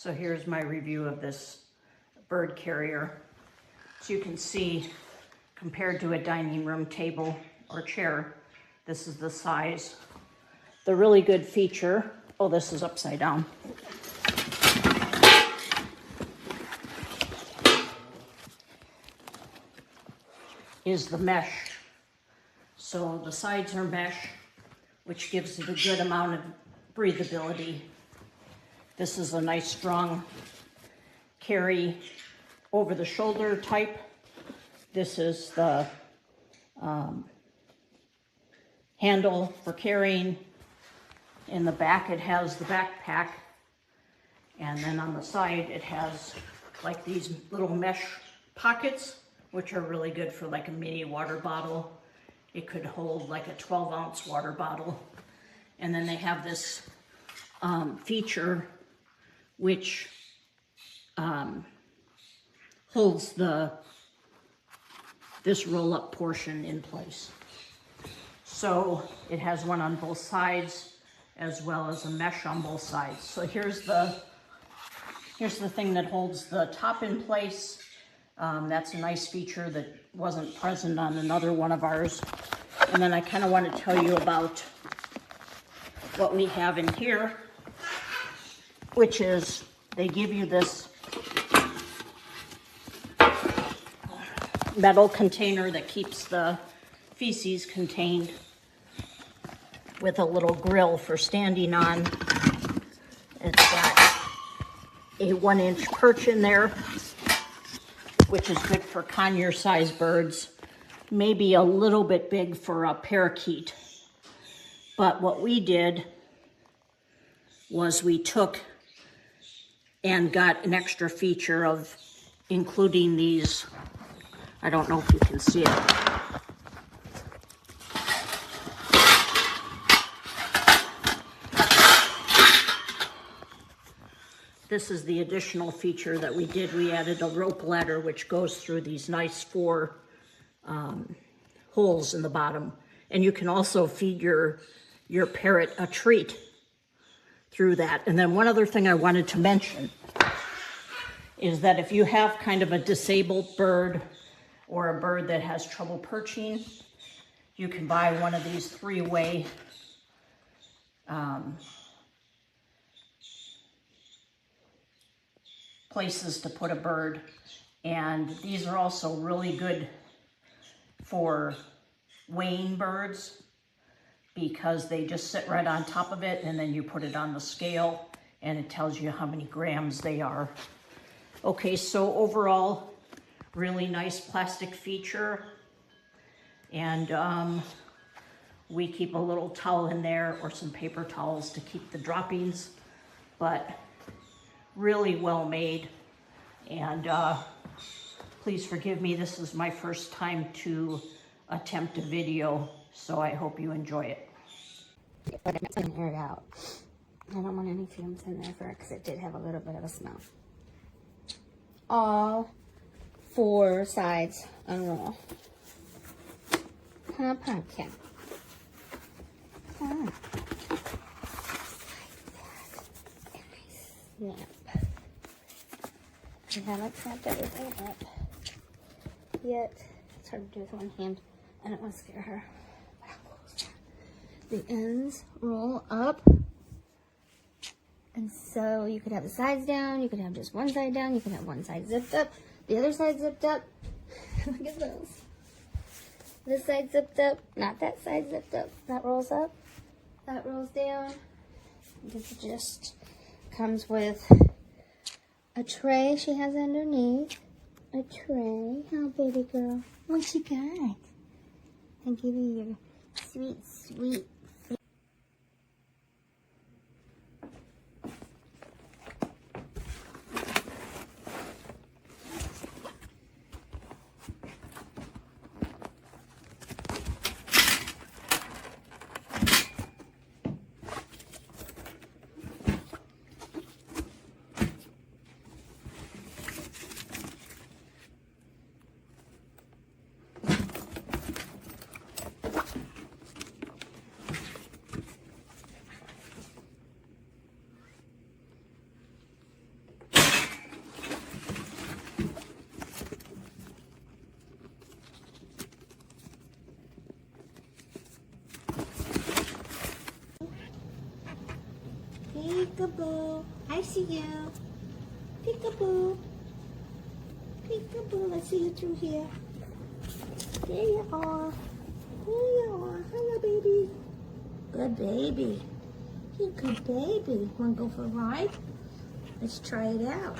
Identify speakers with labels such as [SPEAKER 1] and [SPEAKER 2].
[SPEAKER 1] So here's my review of this bird carrier. So you can see, compared to a dining room table or chair, this is the size. The really good feature, oh, this is upside down. Is the mesh. So the sides are mesh, which gives it a good amount of breathability. This is a nice strong carry over the shoulder type. This is the handle for carrying. In the back it has the backpack, and then on the side it has like these little mesh pockets, which are really good for like a mini water bottle. It could hold like a 12-ounce water bottle. And then they have this feature which holds this roll-up portion in place. So it has one on both sides as well as a mesh on both sides. So here's the thing that holds the top in place. That's a nice feature that wasn't present on another one of ours. And then I kind of want to tell you about what we have in here, which is they give you this metal container that keeps the feces contained with a little grill for standing on. It's got a 1-inch perch in there, which is good for conure-sized birds. Maybe a little bit big for a parakeet. But what we did was we took and got an extra feature of including these. I don't know if you can see it. This is the additional feature that we did. We added a rope ladder which goes through these nice 4 holes in the bottom. And you can also feed your parrot a treat through that. And then one other thing I wanted to mention is that if you have kind of a disabled bird or a bird that has trouble perching, you can buy one of these 3-way places to put a bird. And these are also really good for weighing birds because they just sit right on top of it, and then you put it on the scale and it tells you how many grams they are. Okay, so overall, really nice plastic feature. And we keep a little towel in there or some paper towels to keep the droppings, but really well made. And please forgive me, this is my first time to attempt a video, so I hope you enjoy it.
[SPEAKER 2] But it's going to air it out. I don't want any fumes in there for it because it did have a little bit of a smell. All 4 sides unroll. Huh, pumpkin? Ah. Snap. I haven't snapped everything up yet. It's hard to do with one hand. I don't want to scare her. But I'll close that. The ends roll up. And so you could have the sides down. You could have just one side down. You could have one side zipped up. The other side zipped up. Look at those. This side zipped up. Not that side zipped up. That rolls up. That rolls down. This just comes with a tray she has underneath. A tray. Oh, baby girl. What you got? I'll give you your sweet, sweet.
[SPEAKER 1] Peekaboo. I see you. Peekaboo. Peekaboo. Let's see you through here. There you are. There you are. Hello, baby. Good baby. You good baby. Want to go for a ride? Let's try it out.